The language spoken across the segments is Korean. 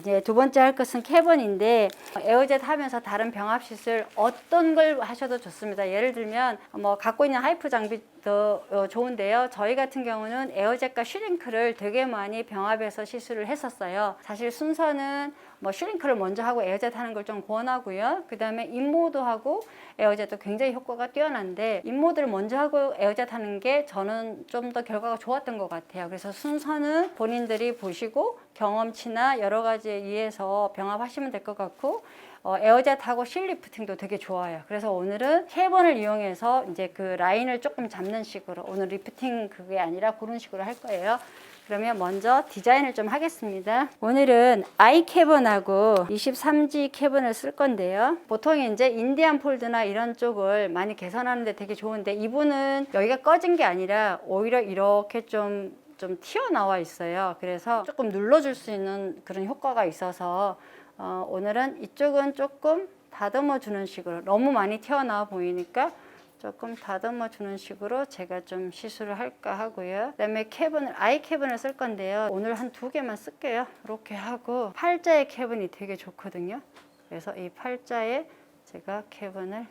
이제 두 번째 할 것은 캐번인데, 에어젯 하면서 다른 병합 시술 어떤 걸 하셔도 좋습니다. 예를 들면 뭐 갖고 있는 하이프 장비도 좋은데요. 저희 같은 경우는 에어젯과 슈링크를 되게 많이 병합해서 시술을 했었어요. 사실 순서는 뭐 슈링크를 먼저 하고 에어젯 하는 걸 좀 권하고요. 그 다음에 인모드하고 에어젯도 굉장히 효과가 뛰어난데, 인모드를 먼저 하고 에어젯 하는 게 저는 좀 더 결과가 좋았던 것 같아요. 그래서 순서는 본인들이 보시고 경험치나 여러 가지에 의해서 병합하시면 될 것 같고, 에어젯하고 실리프팅도 되게 좋아요. 그래서 오늘은 캐번을 이용해서 이제 그 라인을 조금 잡는 식으로, 오늘 리프팅 그게 아니라 그런 식으로 할 거예요. 그러면 먼저 디자인을 좀 하겠습니다. 오늘은 I 캐번하고 23G 캐번을 쓸 건데요. 보통 이제 인디안 폴드나 이런 쪽을 많이 개선하는데 되게 좋은데, 이분은 여기가 꺼진 게 아니라 오히려 이렇게 좀 튀어나와 있어요. 그래서 조금 눌러줄 수 있는 그런 효과가 있어서 오늘은 이쪽은 조금 다듬어 주는 식으로, 너무 많이 튀어나와 보이니까 조금 다듬어 주는 식으로 제가 좀 시술을 할까 하고요. 그 다음에 캐번을, 아이 캐번을 쓸 건데요. 오늘 한 2개만 쓸게요. 이렇게 하고, 팔자의 캐번이 되게 좋거든요. 그래서 이 팔자에 제가 캐번을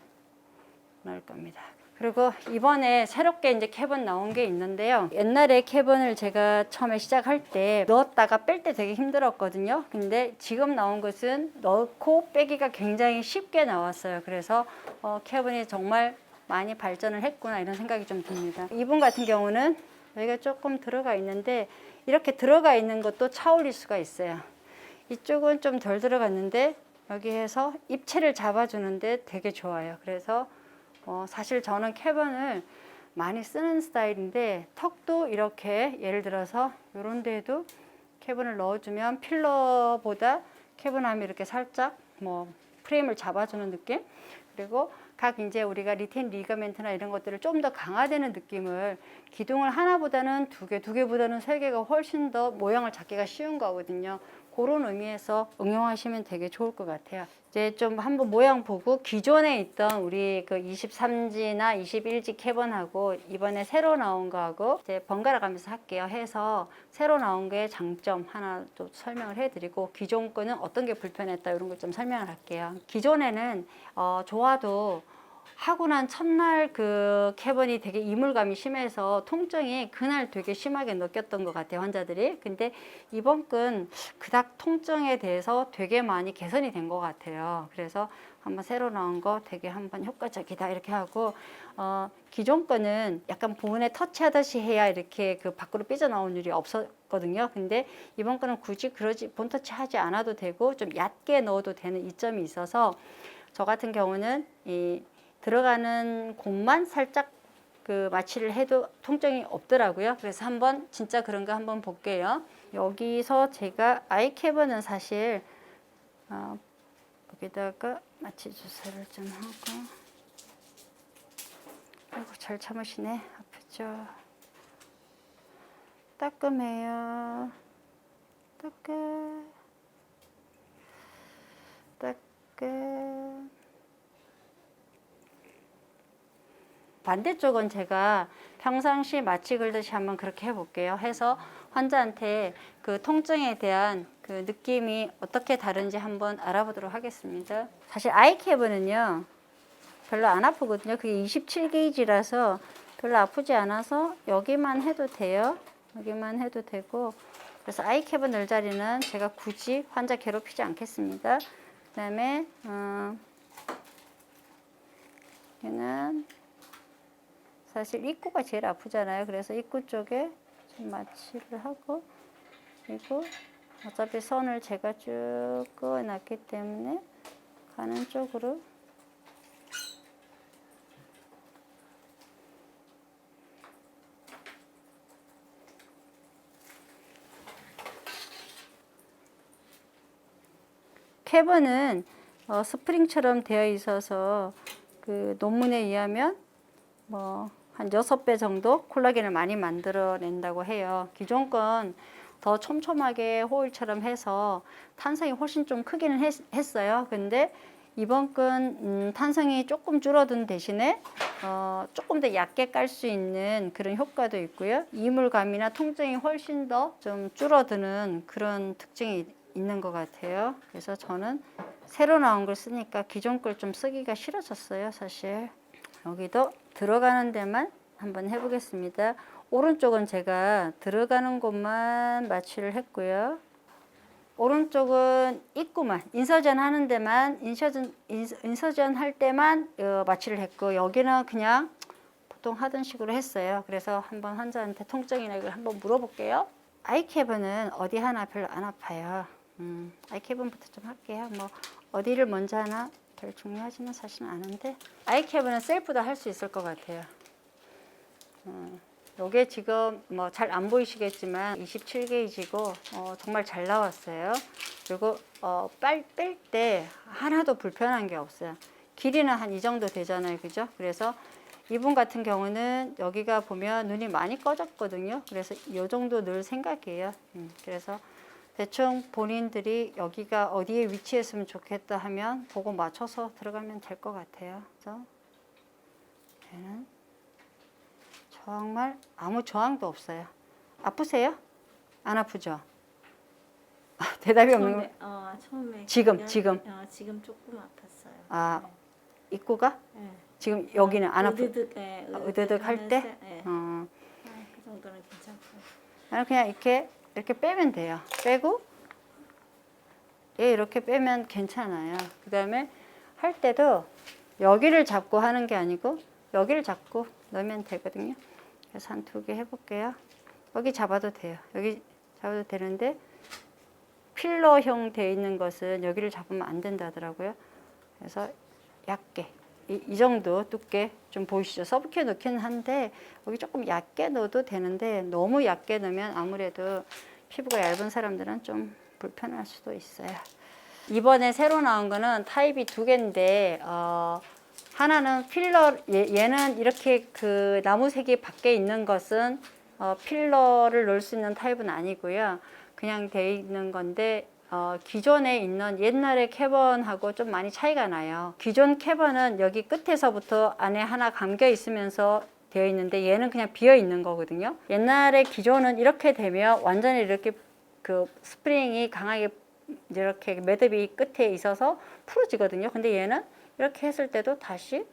넣을 겁니다. 그리고 이번에 새롭게 이제 캐번 나온 게 있는데요. 옛날에 캐번을 제가 처음에 시작할 때 넣었다가 뺄 때 되게 힘들었거든요. 근데 지금 나온 것은 넣고 빼기가 굉장히 쉽게 나왔어요. 그래서 캐번이 정말 많이 발전을 했구나 이런 생각이 좀 듭니다. 이분 같은 경우는 여기가 조금 들어가 있는데, 이렇게 들어가 있는 것도 차올릴 수가 있어요. 이쪽은 좀 덜 들어갔는데 여기 해서 입체를 잡아주는데 되게 좋아요. 그래서 사실 저는 캐번을 많이 쓰는 스타일인데, 턱도 이렇게 예를 들어서 이런 데에도 캐번을 넣어주면 필러보다 캐번함이 이렇게 살짝 뭐 프레임을 잡아주는 느낌, 그리고 각 이제 우리가 리텐 리가멘트나 이런 것들을 좀 더 강화되는 느낌을, 기둥을 하나보다는 2개, 2개보다는 3개가 훨씬 더 모양을 잡기가 쉬운 거거든요. 그런 의미에서 응용하시면 되게 좋을 것 같아요. 이제 좀 한번 모양 보고, 기존에 있던 우리 그 23G나 21G 캐번하고 이번에 새로 나온 거하고 이제 번갈아 가면서 할게요. 해서 새로 나온 게 장점 하나 또 설명을 해드리고, 기존 거는 어떤 게 불편했다 이런 걸 좀 설명을 할게요. 기존에는 좋아도 하고 난 첫날 그 캐번이 되게 이물감이 심해서 통증이 그날 되게 심하게 느꼈던 것 같아요, 환자들이. 근데 이번 건 그닥 통증에 대해서 되게 많이 개선이 된 것 같아요. 그래서 한번 새로 나온 거 되게 한번 효과적이다 이렇게 하고, 기존 거는 약간 부분에 터치하듯이 해야 이렇게 그 밖으로 삐져나온 일이 없었거든요. 근데 이번 거는 굳이 그러지, 본 터치 하지 않아도 되고 좀 얕게 넣어도 되는 이점이 있어서, 저 같은 경우는 이 들어가는 곳만 살짝 그 마취를 해도 통증이 없더라고요. 그래서 한번 진짜 그런 거 한번 볼게요. 여기서 제가 아이 캐번은 사실 여기다가 마취 주사를 좀 하고, 아이고 잘 참으시네. 아프죠? 따끔해요. 따끔. 반대쪽은 제가 평상시 마취 걸듯이 한번 그렇게 해볼게요. 해서 환자한테 그 통증에 대한 그 느낌이 어떻게 다른지 한번 알아보도록 하겠습니다. 사실 아이캐브는요 별로 안 아프거든요. 그게 27게이지라서 별로 아프지 않아서 여기만 해도 돼요. 여기만 해도 되고, 그래서 아이캐브 넣을 자리는 제가 굳이 환자 괴롭히지 않겠습니다. 그 다음에 얘는 사실 입구가 제일 아프잖아요. 그래서 입구 쪽에 좀 마취를 하고, 그리고 어차피 선을 제가 쭉 그어놨기 때문에 가는 쪽으로 캐번은 스프링처럼 되어 있어서 그 논문에 의하면 뭐 한 6배 정도 콜라겐을 많이 만들어낸다고 해요. 기존 건 더 촘촘하게 호일처럼 해서 탄성이 훨씬 좀 크기는 했어요. 근데 이번 건 탄성이 조금 줄어든 대신에 조금 더 얇게 깔 수 있는 그런 효과도 있고요. 이물감이나 통증이 훨씬 더 좀 줄어드는 그런 특징이 있는 것 같아요. 그래서 저는 새로 나온 걸 쓰니까 기존 걸 좀 쓰기가 싫어졌어요, 사실. 여기도 들어가는 데만 한번 해보겠습니다. 오른쪽은 제가 들어가는 곳만 마취를 했고요. 오른쪽은 입구만, 인서전 하는 데만, 인서전 할 때만 마취를 했고, 여기는 그냥 보통 하던 식으로 했어요. 그래서 한번 환자한테 통증이나 이걸 한번 물어볼게요. 아이캐브는 어디 하나 별로 안 아파요. 아이캐브부터 좀 할게요. 뭐 어디를 먼저 하나 별 중요하지는 사실은 않은데, 아이캐브는 셀프도 할 수 있을 것 같아요. 요게 지금 뭐 잘 안 보이시겠지만 27게이지고 정말 잘 나왔어요. 그리고 뺄 때 하나도 불편한 게 없어요. 길이는 한 이 정도 되잖아요, 그죠? 그래서 이분 같은 경우는 여기가 보면 눈이 많이 꺼졌거든요. 그래서 이 정도 늘 생각이에요. 그래서 대충 본인들이 여기가 어디에 위치했으면 좋겠다 하면 그거 맞춰서 들어가면 될 것 같아요. 그래서 얘는 정말 아무 저항도 없어요. 아프세요? 안 아프죠? 대답이 없는 거. 처음에 지금. 지금 조금 아팠어요. 아, 입구가? 네. 지금 여기는 안 아프. 으드득, 으드득 할 때? 네. 그 정도는 괜찮고요. 나는 그냥 이렇게 빼면 돼요. 빼고 얘 이렇게 빼면 괜찮아요. 그 다음에 할 때도 여기를 잡고 하는 게 아니고 여기를 잡고 넣으면 되거든요. 그래서 한 2개 해볼게요. 여기 잡아도 돼요. 여기 잡아도 되는데 필러형 되어 있는 것은 여기를 잡으면 안 된다더라고요. 그래서 얇게 이 정도 두께 좀 보이시죠? 서브큐 넣기는 한데 여기 조금 얇게 넣어도 되는데 너무 얇게 넣으면 아무래도 피부가 얇은 사람들은 좀 불편할 수도 있어요. 이번에 새로 나온 거는 타입이 2개인데 하나는 필러, 얘는 이렇게 그 나무색이 밖에 있는 것은 필러를 넣을 수 있는 타입은 아니고요. 그냥 돼 있는 건데 기존에 있는 옛날의 캐번하고 좀 많이 차이가 나요. 기존 캐번은 여기 끝에서부터 안에 하나 감겨 있으면서 되어 있는데 얘는 그냥 비어 있는 거거든요. 옛날에 기존은 이렇게 되면 완전히 이렇게 그 스프링이 강하게 이렇게 매듭이 끝에 있어서 풀어지거든요. 근데 얘는 이렇게 했을 때도 다시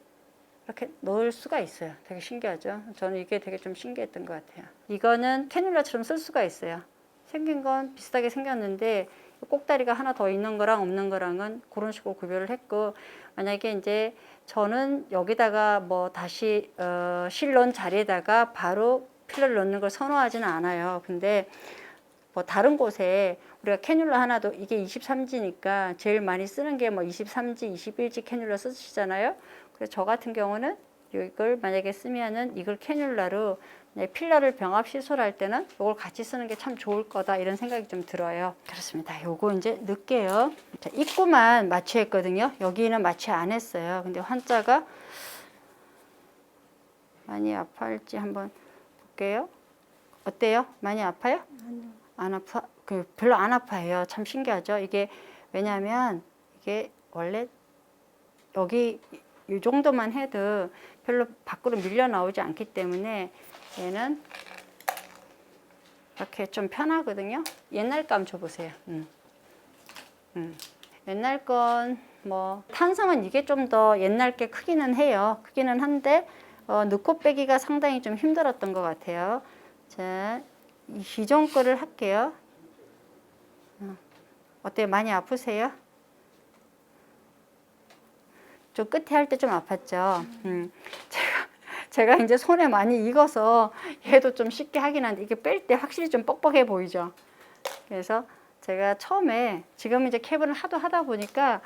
이렇게 넣을 수가 있어요. 되게 신기하죠? 저는 이게 되게 좀 신기했던 것 같아요. 이거는 캐뉼라처럼 쓸 수가 있어요. 생긴 건 비슷하게 생겼는데 꼭다리가 하나 더 있는 거랑 없는 거랑은 그런 식으로 구별을 했고, 만약에 이제 저는 여기다가 뭐 다시 실 넣은 자리에다가 바로 필러를 넣는 걸 선호하지는 않아요. 근데 뭐 다른 곳에 우리가 캐뉼라 하나도 이게 23G니까 제일 많이 쓰는 게 뭐 23G, 21G 캐뉼라 쓰시잖아요. 그래서 저 같은 경우는 이걸 만약에 쓰면은 이걸 캐뉼라로 필러를 병합 시술할 때는 이걸 같이 쓰는 게 참 좋을 거다 이런 생각이 좀 들어요. 그렇습니다. 요거 이제 넣을게요. 자, 입구만 마취했거든요. 여기는 마취 안 했어요. 근데 환자가 많이 아파할지 한번 볼게요. 어때요? 많이 아파요? 아니요. 안 아파? 별로 안 아파해요. 참 신기하죠? 이게 왜냐면 이게 원래 여기 이 정도만 해도 별로 밖으로 밀려 나오지 않기 때문에 얘는 이렇게 좀 편하거든요. 옛날 거 한번 줘보세요. 옛날 건 뭐 탄성은 이게 좀 더 옛날 게 크기는 해요. 크기는 한데 넣고 빼기가 상당히 좀 힘들었던 것 같아요. 자, 이 기존 거를 할게요. 어때요? 많이 아프세요? 저 끝에 할 때 좀 아팠죠. 제가 이제 손에 많이 익어서 얘도 좀 쉽게 하긴 한데 이게 뺄 때 확실히 좀 뻑뻑해 보이죠. 그래서 제가 처음에 지금 이제 캐분을 하도 하다 보니까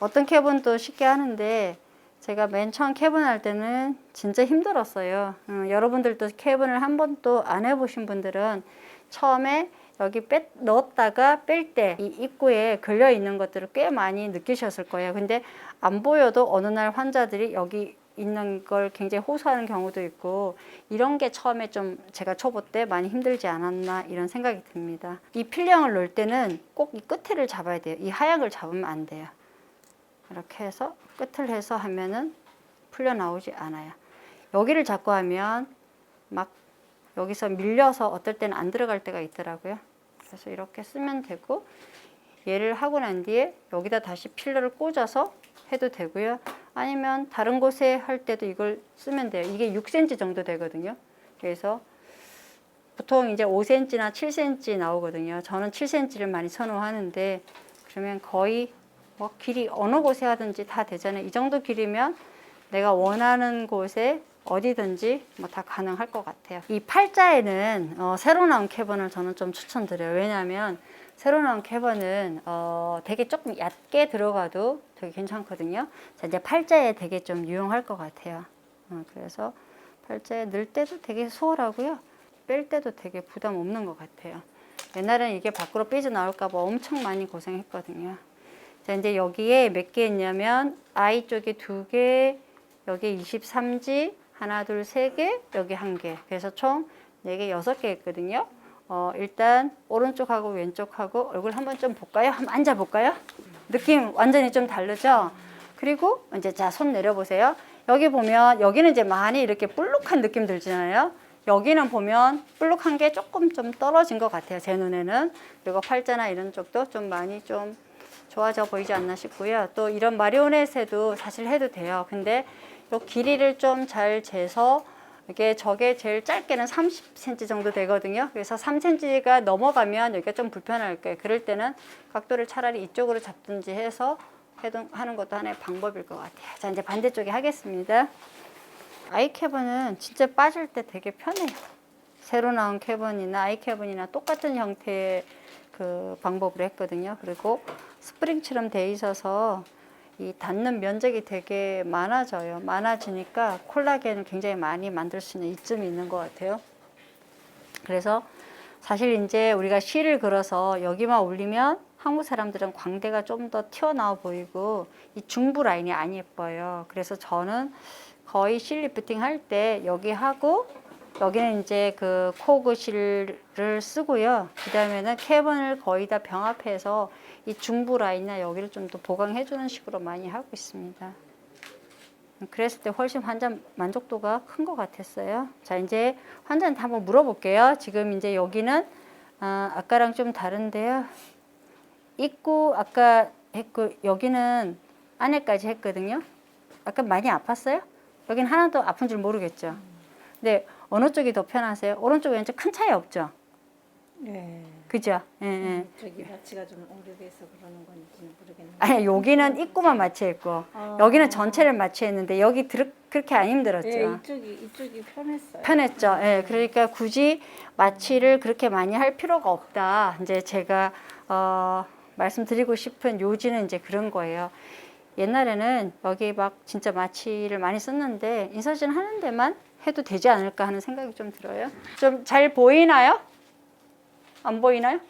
어떤 캐분도 쉽게 하는데 제가 맨 처음 캐분 할 때는 진짜 힘들었어요. 여러분들도 캐분을 한 번도 안 해보신 분들은 처음에 여기 넣었다가 뺄 때 이 입구에 걸려 있는 것들을 꽤 많이 느끼셨을 거예요. 근데 안 보여도 어느 날 환자들이 여기 있는 걸 굉장히 호소하는 경우도 있고, 이런 게 처음에 좀 제가 초보 때 많이 힘들지 않았나 이런 생각이 듭니다. 이 필령을 넣을 때는 꼭 이 끝을 잡아야 돼요. 이 하얀 걸 잡으면 안 돼요. 이렇게 해서 끝을 해서 하면은 풀려 나오지 않아요. 여기를 잡고 하면 막 여기서 밀려서 어떨 때는 안 들어갈 때가 있더라고요. 그래서 이렇게 쓰면 되고, 얘를 하고 난 뒤에 여기다 다시 필러를 꽂아서 해도 되고요. 아니면 다른 곳에 할 때도 이걸 쓰면 돼요. 이게 6cm 정도 되거든요. 그래서 보통 이제 5cm나 7cm 나오거든요. 저는 7cm를 많이 선호하는데 그러면 거의 뭐 길이 어느 곳에 하든지 다 되잖아요. 이 정도 길이면 내가 원하는 곳에 어디든지 뭐 다 가능할 것 같아요. 이 팔자에는 새로 나온 캐번을 저는 좀 추천드려요. 왜냐하면 새로 나온 캐번은 되게 조금 얕게 들어가도 되게 괜찮거든요. 자, 이제 팔자에 되게 좀 유용할 것 같아요. 그래서 팔자에 넣을 때도 되게 수월하고요. 뺄 때도 되게 부담 없는 것 같아요. 옛날에는 이게 밖으로 삐져나올까 봐 엄청 많이 고생했거든요. 자, 이제 여기에 몇 개 있냐면 I 쪽에 2개, 여기 23지, 하나, 둘, 세 개, 여기 1개. 그래서 총 4개, 6개 있거든요. 일단 오른쪽하고 왼쪽하고 얼굴 한번 좀 볼까요? 한번 앉아 볼까요? 느낌 완전히 좀 다르죠? 그리고 이제 자, 손 내려보세요. 여기 보면 여기는 이제 많이 이렇게 볼록한 느낌 들잖아요. 여기는 보면 볼록한 게 조금 좀 떨어진 것 같아요. 제 눈에는. 그리고 팔자나 이런 쪽도 좀 많이 좀 좋아져 보이지 않나 싶고요. 또 이런 마리오넷에도 사실 해도 돼요. 근데 이 길이를 좀 잘 재서 이게 저게 제일 짧게는 30cm 정도 되거든요. 그래서 3cm가 넘어가면 여기가 좀 불편할 거예요. 그럴 때는 각도를 차라리 이쪽으로 잡든지 해서 하는 것도 하나의 방법일 것 같아요. 자, 이제 반대쪽에 하겠습니다. 아이캐번은 진짜 빠질 때 되게 편해요. 새로 나온 캐번이나 아이캐번이나 똑같은 형태의 그 방법으로 했거든요. 그리고 스프링처럼 돼 있어서 이 닿는 면적이 되게 많아져요. 많아지니까 콜라겐을 굉장히 많이 만들 수 있는 이점이 있는 것 같아요. 그래서 사실 이제 우리가 실을 그려서 여기만 올리면 한국 사람들은 광대가 좀 더 튀어나와 보이고 이 중부 라인이 안 예뻐요. 그래서 저는 거의 실 리프팅 할 때 여기 하고 여기는 이제 그 코그 실을 쓰고요. 그 다음에는 캐번을 거의 다 병합해서 이 중부 라인이나 여기를 좀 더 보강해 주는 식으로 많이 하고 있습니다. 그랬을 때 훨씬 환자 만족도가 큰 것 같았어요. 자, 이제 환자한테 한번 물어볼게요. 지금 이제 여기는 아까랑 좀 다른데요. 입구 아까 했고 여기는 안에까지 했거든요. 아까 많이 아팠어요? 여기는 하나도 아픈 줄 모르겠죠. 근데 어느 쪽이 더 편하세요? 오른쪽 왼쪽 큰 차이 없죠? 네. 그죠? 예, 예. 저기 마취가 좀 오래돼서 그러는 건지는 모르겠는데. 아니, 여기는 입구만 마취했고 여기는 전체를 마취했는데 여기 그렇게 안 힘들었죠? 네, 이쪽이 편했어요. 편했죠. 예, 그러니까 굳이 마취를 그렇게 많이 할 필요가 없다. 이제 제가 말씀드리고 싶은 요지는 이제 그런 거예요. 옛날에는 여기 막 진짜 마취를 많이 썼는데 인서진 하는 데만 해도 되지 않을까 하는 생각이 좀 들어요. 좀 잘 보이나요? 안 보이나요?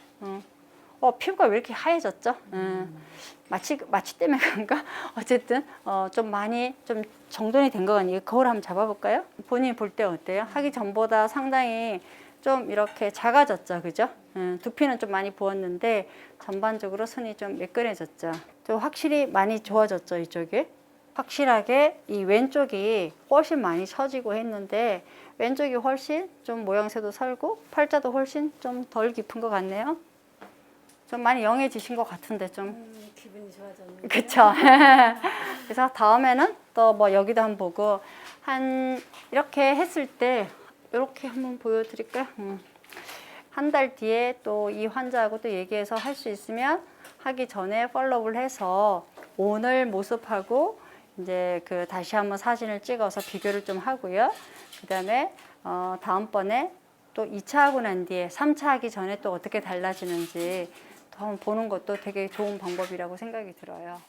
피부가 왜 이렇게 하얘졌죠? 마취 때문에 그런가? 어쨌든 좀 많이 좀 정돈이 된 것 같네요. 거울 한번 잡아볼까요? 본인이 볼 때 어때요? 하기 전보다 상당히 좀 이렇게 작아졌죠, 그죠? 두피는 좀 많이 부었는데 전반적으로 손이 좀 매끈해졌죠. 좀 확실히 많이 좋아졌죠, 이쪽이. 확실하게 이 왼쪽이 훨씬 많이 처지고 했는데 왼쪽이 훨씬 좀 모양새도 살고 팔자도 훨씬 좀 덜 깊은 것 같네요. 좀 많이 영해지신 것 같은데 좀. 기분이 좋아졌는데. 그쵸. 그래서 다음에는 또 뭐 여기도 한번 보고 이렇게 했을 때 이렇게 한번 보여드릴까요? 한 달 뒤에 또 이 환자하고 또 얘기해서 할 수 있으면 하기 전에 팔로우를 해서 오늘 모습하고 이제 그 다시 한번 사진을 찍어서 비교를 좀 하고요. 그 다음에 다음번에 또 2차 하고 난 뒤에 3차 하기 전에 또 어떻게 달라지는지 또 한번 보는 것도 되게 좋은 방법이라고 생각이 들어요.